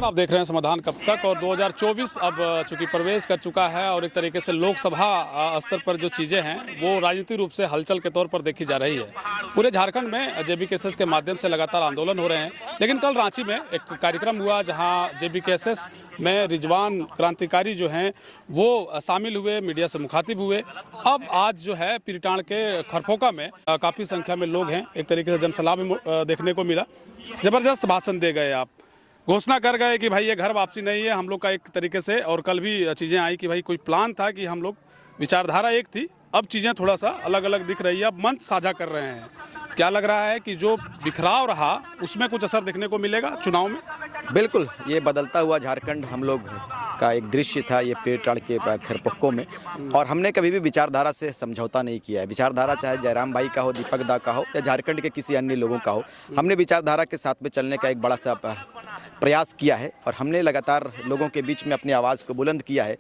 नमस्कार, आप देख रहे हैं समाधान कब तक। और 2024 अब चूंकि प्रवेश कर चुका है और एक तरीके से लोकसभा स्तर पर जो चीज़ें हैं वो राजनीतिक रूप से हलचल के तौर पर देखी जा रही है। पूरे झारखंड में जेबीकेएसएस के माध्यम से लगातार आंदोलन हो रहे हैं, लेकिन कल रांची में एक कार्यक्रम हुआ जहां जेबीकेएसएस में रिजवान क्रांतिकारी जो हैं वो शामिल हुए, मीडिया से मुखातिब हुए। अब आज जो है पीरटांड के खरपोका में काफ़ी संख्या में लोग हैं, एक तरीके से जनसलाह भी देखने को मिला। ज़बरदस्त भाषण दे गए, आप घोषणा कर गए कि भाई ये घर वापसी नहीं है हम लोग का एक तरीके से। और कल भी चीज़ें आई कि भाई कोई प्लान था कि हम लोग, विचारधारा एक थी, अब चीज़ें थोड़ा सा अलग अलग दिख रही है, अब मंच साझा कर रहे हैं। क्या लग रहा है कि जो बिखराव रहा उसमें कुछ असर देखने को मिलेगा चुनाव में? बिल्कुल, ये बदलता हुआ झारखंड हम लोग का एक दृश्य था ये पीरटांड के खरपक्कों में। और हमने कभी भी विचारधारा से समझौता नहीं किया है। विचारधारा चाहे जयराम भाई का हो, दीपक दा का हो या झारखंड के किसी अन्य लोगों का हो, हमने विचारधारा के साथ में चलने का एक बड़ा सा प्रयास किया है। और हमने लगातार लोगों के बीच में अपनी आवाज़ को बुलंद किया है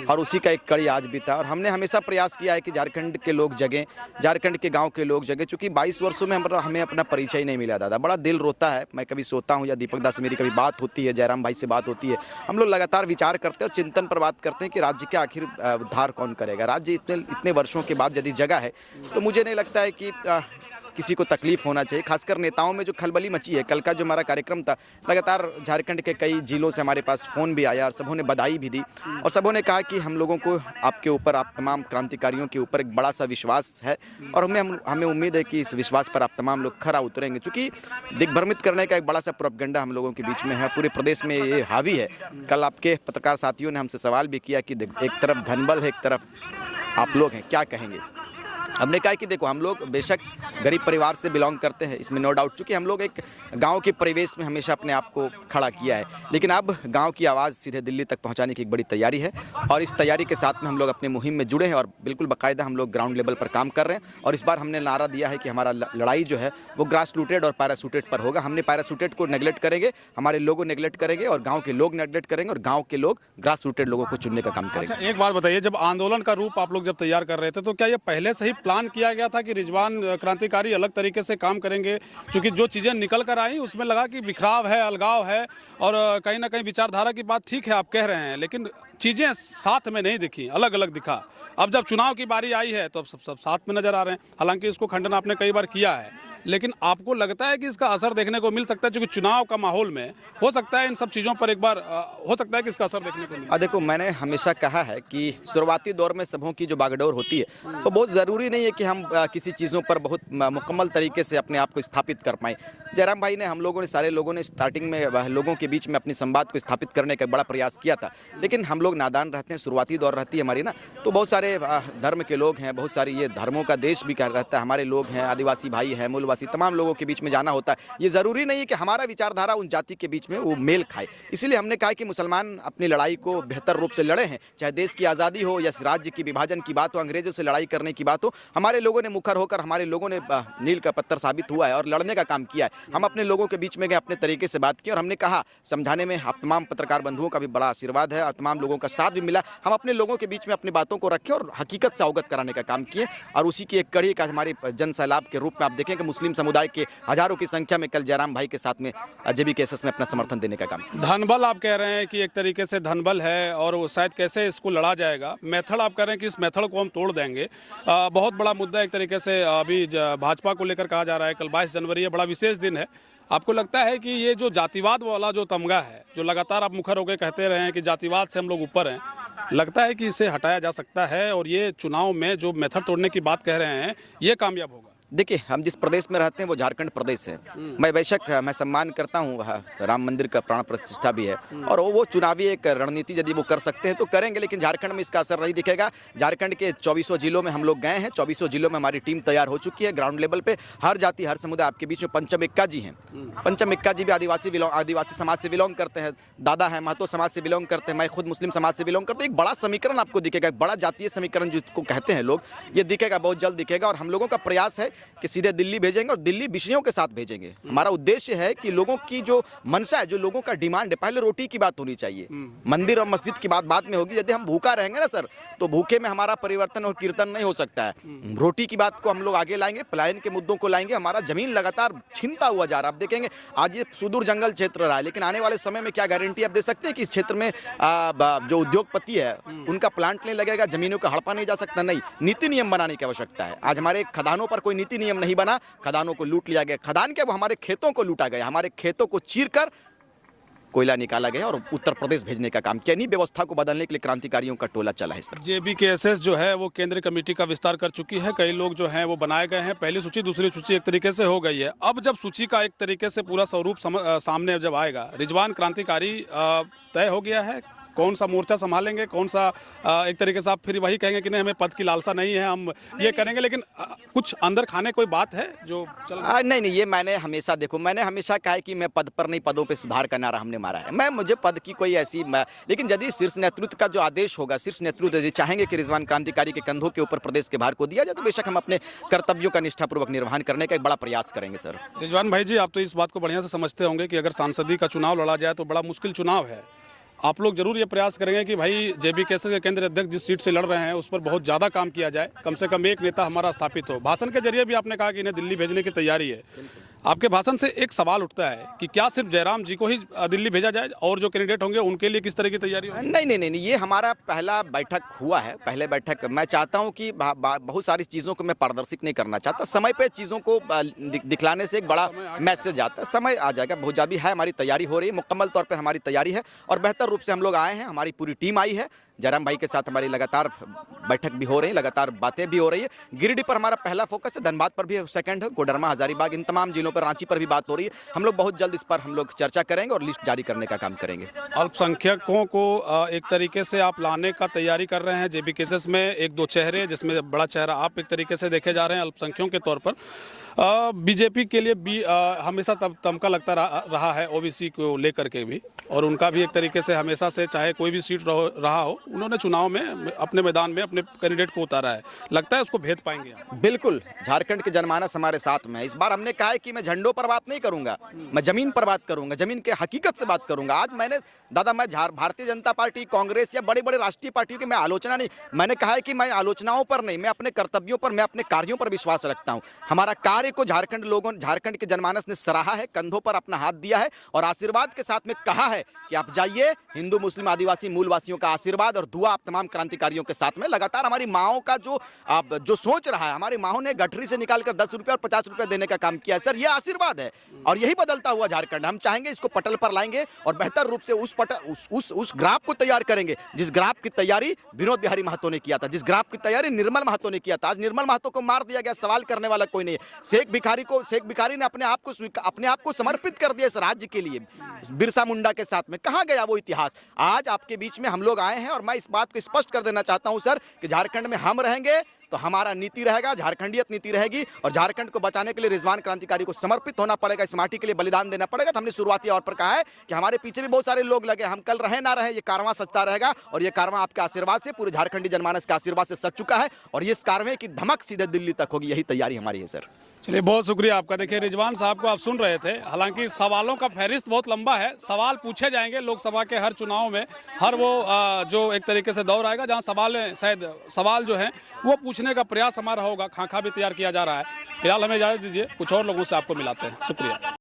और उसी का एक कड़ी आज भी था। और हमने हमेशा प्रयास किया है कि झारखंड के लोग जगें, झारखंड के गांव के लोग जगें। चूँकि 22 वर्षों में हमें अपना परिचय नहीं मिला दादा, बड़ा दिल रोता है। मैं कभी सोता हूँ या दीपक दा से मेरी कभी बात होती है, जयराम भाई से बात होती है, हम लोग लगातार विचार करते हैं और चिंतन पर बात करते हैं कि राज्य के आखिर उद्धार कौन करेगा। राज्य इतने वर्षों के बाद यदि जगह है तो मुझे नहीं लगता है कि किसी को तकलीफ होना चाहिए। खासकर नेताओं में जो खलबली मची है, कल का जो हमारा कार्यक्रम था, लगातार झारखंड के कई जिलों से हमारे पास फ़ोन भी आया और सबों ने बधाई भी दी और सबों ने कहा कि हम लोगों को आपके ऊपर, आप तमाम क्रांतिकारियों के ऊपर एक बड़ा सा विश्वास है और हमें उम्मीद है कि इस विश्वास पर आप तमाम लोग खरा उतरेंगे। चूँकि दिग्भ्रमित करने का एक बड़ा सा प्रोपगेंडा हम लोगों के बीच में है, पूरे प्रदेश में ये हावी है। कल आपके पत्रकार साथियों ने हमसे सवाल भी किया कि एक तरफ धनबल है, एक तरफ आप लोग हैं, क्या कहेंगे। हमने कहा कि देखो, हम लोग बेशक गरीब परिवार से बिलोंग करते हैं, इसमें नो डाउट। चूँकि हम लोग एक गांव के परिवेश में हमेशा अपने आप को खड़ा किया है, लेकिन अब गांव की आवाज़ सीधे दिल्ली तक पहुंचाने की एक बड़ी तैयारी है। और इस तैयारी के साथ में हम लोग अपने मुहिम में जुड़े हैं और बिल्कुल बाकायदा हम लोग ग्राउंड लेवल पर काम कर रहे हैं। और इस बार हमने नारा दिया है कि हमारा लड़ाई जो है वो ग्रास रूटेड और पैराशूटेड पर होगा। हमने पैराशूटेड को नेगलेक्ट करेंगे, हमारे लोगों नेगलेक्ट करेंगे और गाँव के लोग नेगलेक्ट करेंगे और गाँव के लोग ग्रास रूटेड लोगों को चुनने का काम करेंगे। अच्छा, एक बात बताइए, जब आंदोलन का रूप आप लोग जब तैयार कर रहे थे तो क्या ये पहले से ही प्लान किया गया था कि रिजवान क्रांतिकारी अलग तरीके से काम करेंगे? क्योंकि जो चीज़ें निकल कर आई उसमें लगा कि बिखराव है, अलगाव है और कहीं ना कहीं विचारधारा की बात ठीक है आप कह रहे हैं, लेकिन चीज़ें साथ में नहीं दिखी, अलग अलग दिखा। अब जब चुनाव की बारी आई है तो अब सब साथ में नजर आ रहे हैं। हालांकि इसको खंडन आपने कई बार किया है, लेकिन आपको लगता है कि इसका असर देखने को मिल सकता है? क्योंकि चुनाव का माहौल में हो सकता है इन सब चीज़ों पर एक बार हो सकता है कि इसका असर देखने को मिले। देखो, मैंने हमेशा कहा है कि शुरुआती दौर में सबों की जो बागडोर होती है तो बहुत ज़रूरी नहीं है कि हम किसी चीज़ों पर बहुत मुकम्मल तरीके से अपने आप को स्थापित कर पाएँ। जयराम भाई ने, हम लोगों ने, सारे लोगों ने स्टार्टिंग में लोगों के बीच में अपनी संवाद को स्थापित करने का बड़ा प्रयास किया था, लेकिन हम लोग नादान रहते हैं, शुरुआती दौर रहती है हमारी ना। तो बहुत सारे धर्म के लोग हैं, बहुत सारी, ये धर्मों का देश भी रहता है, हमारे लोग हैं, आदिवासी भाई हैं, मूलवासी, तमाम लोगों के बीच में जाना होता है। ये ज़रूरी नहीं है कि हमारा विचारधारा उन जाति के बीच में वो मेल खाए। इसीलिए हमने कहा कि मुसलमान अपनी लड़ाई को बेहतर रूप से लड़े हैं, चाहे देश की आज़ादी हो या राज्य की विभाजन की बात हो, अंग्रेजों से लड़ाई करने की बात हो। हमारे लोगों ने मुखर होकर, हमारे लोगों ने नील का पत्थर साबित हुआ है और लड़ने का काम किया है। हम अपने लोगों के बीच में गए, अपने तरीके से बात की और हमने कहा समझाने में आप तमाम पत्रकार बंधुओं का भी बड़ा आशीर्वाद है और तमाम लोगों का साथ भी मिला। हम अपने लोगों के बीच में अपनी बातों को रखे और हकीकत से अवगत कराने का काम किए और उसी की एक कड़ी का हमारे जन सैलाब के रूप में आप देखें कि मुस्लिम समुदाय के हजारों की संख्या में कल जयराम भाई के साथ में जेबीकेएसएस में अपना समर्थन देने का काम। धनबल आप कह रहे हैं कि एक तरीके से धनबल है और वो शायद कैसे इसको लड़ा जाएगा। मेथड आप कह रहे हैं कि इस मेथड को हम तोड़ देंगे। बहुत बड़ा मुद्दा एक तरीके से अभी भाजपा को लेकर कहा जा रहा है। कल 22 जनवरी है, बड़ा विशेष दिन है। आपको लगता है कि ये जो जातिवाद वाला जो तमगा है, जो लगातार आप मुखर होकर कहते रहे हैं कि जातिवाद से हम लोग ऊपर हैं, लगता है कि इसे हटाया जा सकता है और ये चुनाव में जो मेथड तोड़ने की बात कह रहे हैं ये कामयाब होगा? देखिए, हम जिस प्रदेश में रहते हैं वो झारखंड प्रदेश है। मैं बेशक मैं सम्मान करता हूँ, राम मंदिर का प्राण प्रतिष्ठा भी है और वो चुनावी एक रणनीति यदि वो कर सकते हैं तो करेंगे, लेकिन झारखंड में इसका असर नहीं दिखेगा। झारखंड के 2400 जिलों में हम लोग गए हैं, 2400 जिलों में हमारी टीम तैयार हो चुकी है। ग्राउंड लेवल पे हर जाति, हर समुदाय, आपके बीच में पंचम इक्का जी हैं। पंचम इक्का जी भी आदिवासी समाज से बिलोंग करते हैं, दादा हैं महतो समाज से बिलोंग करते हैं, मैं खुद मुस्लिम समाज से बिलोंग करते हैं। एक बड़ा समीकरण आपको दिखेगा, एक बड़ा जातीय समीकरण जिसको कहते हैं लोग, ये दिखेगा, बहुत जल्द दिखेगा। और हम लोगों का प्रयास है कि सीधे दिल्ली भेजेंगे और दिल्ली विषयों के साथ भेजेंगे। हमारा उद्देश्य है कि लोगों की जो मनसा है, जो लोगों का डिमांड है, पहले रोटी की बात होनी चाहिए, मंदिर और मस्जिद की बात बाद में होगी। यदि हम भूखा रहेंगे ना सर, तो भूखे में हमारा परिवर्तन और कीर्तन नहीं हो सकता है। रोटी की बात को हम लोग आगे लाएंगे, पलायन के मुद्दों को लाएंगे। हमारा जमीन लगातार छीनता हुआ जा रहा है। आप देखेंगे आज ये सुदूर जंगल क्षेत्र रहा है, लेकिन आने वाले समय में क्या गारंटी आप दे सकते हैं कि इस क्षेत्र में जो उद्योगपति है उनका प्लांट नहीं लगेगा, जमीनों का हड़पा नहीं जा सकता? नहीं, नीति नियम बनाने की आवश्यकता है। आज हमारे खदानों पर कोई नीति नियम नहीं बना, खदानों को लूट लिया गया। खदान क्या, वो हमारे खेतों को लूटा गया, हमारे खेतों को चीरकर कोयला निकाला गया और उत्तर प्रदेश भेजने का काम किया। नहीं, व्यवस्था को बदलने के लिए क्रांतिकारियों का टोला चला है सर। JBKSS जो है वो केंद्रीय कमेटी का विस्तार कर चुकी है। कई लोग जो हैं वो बनाए गए हैं। पहली सूची दूसरी सूची एक तरीके से हो गई है। अब जब सूची का एक तरीके से पूरा स्वरूप सामने जब आएगा, रिजवान क्रांतिकारी तय हो गया है, कौन सा मोर्चा संभालेंगे, कौन सा एक तरीके से आप फिर वही कहेंगे कि नहीं हमें पद की लालसा नहीं है, हम ये करेंगे, लेकिन कुछ अंदर खाने कोई बात है जो चल नहीं, ये मैंने हमेशा मैंने हमेशा कहा है कि मैं पद पर नहीं, पदों पे सुधार का नारा हमने मारा है। मुझे पद की कोई ऐसी लेकिन यदि शीर्ष नेतृत्व का जो आदेश होगा, शीर्ष नेतृत्व यदि चाहेंगे कि रिजवान क्रांतिकारी के कंधों के ऊपर प्रदेश के भार को दिया जाए, तो बेशक हम अपने कर्तव्यों का निष्ठापूर्वक निर्वहन करने का एक बड़ा प्रयास करेंगे सर। रिजवान भाई जी, आप तो इस बात को बढ़िया से समझते होंगे कि अगर सांसदीय का चुनाव लड़ा जाए तो बड़ा मुश्किल चुनाव है। आप लोग जरूर ये प्रयास करेंगे कि भाई JBKSS के केंद्रीय अध्यक्ष जिस सीट से लड़ रहे हैं उस पर बहुत ज़्यादा काम किया जाए, कम से कम एक नेता हमारा स्थापित हो। भाषण के जरिए भी आपने कहा कि इन्हें दिल्ली भेजने की तैयारी है। आपके भाषण से एक सवाल उठता है कि क्या सिर्फ जयराम जी को ही दिल्ली भेजा जाए और जो कैंडिडेट होंगे उनके लिए किस तरह की तैयारी होगी? नहीं, ये हमारा पहला बैठक हुआ है। पहले बैठक मैं चाहता हूं कि बहुत सारी चीज़ों को मैं पारदर्शिक नहीं करना चाहता। समय पे चीज़ों को दिखलाने से एक बड़ा मैसेज आता है। समय आ जाएगा, बहुत ज़्यादा है, हमारी तैयारी हो रही है, मुकम्मल तौर पर हमारी तैयारी है और बेहतर रूप से हम लोग आए हैं। हमारी पूरी टीम आई है। जयराम भाई के साथ हमारी लगातार बैठक भी हो रही है, लगातार बातें भी हो रही है। गिरिडीह पर हमारा पहला फोकस है, धनबाद पर भी सेकंड है, कोडरमा, हजारीबाग, इन तमाम जिलों पर, रांची पर भी बात हो रही है। हम लोग बहुत जल्द इस पर हम लोग चर्चा करेंगे और लिस्ट जारी करने का काम करेंगे। अल्पसंख्यकों को एक तरीके से आप लाने का तैयारी कर रहे हैं JBKSS में, एक दो चेहरे जिसमें बड़ा चेहरा आप एक तरीके से देखे जा रहे हैं अल्पसंख्यकों के तौर पर। बीजेपी के लिए भी हमेशा तमका लगता रहा है OBC को लेकर के भी, और उनका भी एक तरीके से हमेशा से चाहे कोई भी सीट रहा हो, उन्होंने चुनाव में अपने मैदान में अपने कैंडिडेट को उतारा है। लगता है उसको भेद पाएंगे आप? बिल्कुल, झारखंड के जनमानस हमारे साथ में है। इस बार हमने कहा है कि मैं झंडों पर बात नहीं करूंगा, मैं जमीन पर बात करूंगा, जमीन के हकीकत से बात करूंगा। आज मैं भारतीय जनता पार्टी, कांग्रेस या बड़े बड़े राष्ट्रीय पार्टियों की मैं आलोचना नहीं, मैंने कहा है कि मैं आलोचनाओं पर नहीं, मैं अपने कर्तव्यों पर, मैं अपने कार्यों पर विश्वास रखता हूं। हमारा कार्य को झारखंड के जनमानस ने सराहा है, कंधों पर अपना हाथ दिया है और आशीर्वाद के साथ में कहा है कि आप जाइए, हिंदू मुस्लिम आदिवासी मूलवासियों का आशीर्वाद और दुआ आप तमाम क्रांतिकारियों के साथ में। लगातार हमारी माओं का जो सोच रहा है, हमारी माओं ने गठरी से निकालकर 10 रुपये और 50 रुपये देने का काम किया है सर। ये आशीर्वाद है और यही बदलता हुआ झारखंड। हम चाहेंगे इसको पटल पर लाएंगे और बेहतर रूप से उस ग्राफ को तैयार करेंगे जिस ग्राफ की तैयारी विनोद बिहारी महतो ने किया था, जिस ग्राफ की तैयारी निर्मल महतो ने किया था। आज निर्मल महतो को मार दिया गया, सवाल करने वाला कोई नहीं है। शेख भिखारी ने अपने आप को समर्पित कर दिया इस राज्य के लिए, बिरसा मुंडा के साथ में। कहां गया वो इतिहास? आज आपके बीच में हम लोग आए हैं और मैं इस बात को स्पष्ट कर देना चाहता हूं सर कि झारखंड में हम रहेंगे तो हमारा नीति रहेगा, झारखंडियत नीति रहेगी और झारखंड को बचाने के लिए रिजवान क्रांतिकारी को समर्पित होना पड़ेगा, इस माटी के लिए बलिदान देना पड़ेगा। तो हमने शुरुआती तौर पर कहा है कि हमारे पीछे भी बहुत सारे लोग लगे, हम कल रहे ना रहे, ये कारवां सचता रहेगा और ये कारवां आपके आशीर्वाद से, पूरे झारखंडी जनमानस के आशीर्वाद से सच चुका है और इस कारवां की धमक सीधे दिल्ली तक होगी, यही तैयारी हमारी है सर। चलिए, बहुत शुक्रिया आपका। देखिए, रिजवान साहब को आप सुन रहे थे। हालांकि सवालों का फहरिस्त बहुत लंबा है, सवाल पूछे जाएंगे लोकसभा के हर चुनाव में, हर वो जो एक तरीके से दौर आएगा जहां सवाल जो है वो पूछने का प्रयास हमारा होगा। खाका भी तैयार किया जा रहा है। फिलहाल हमें इजाज़त दीजिए, कुछ और लोगों से आपको मिलाते हैं। शुक्रिया।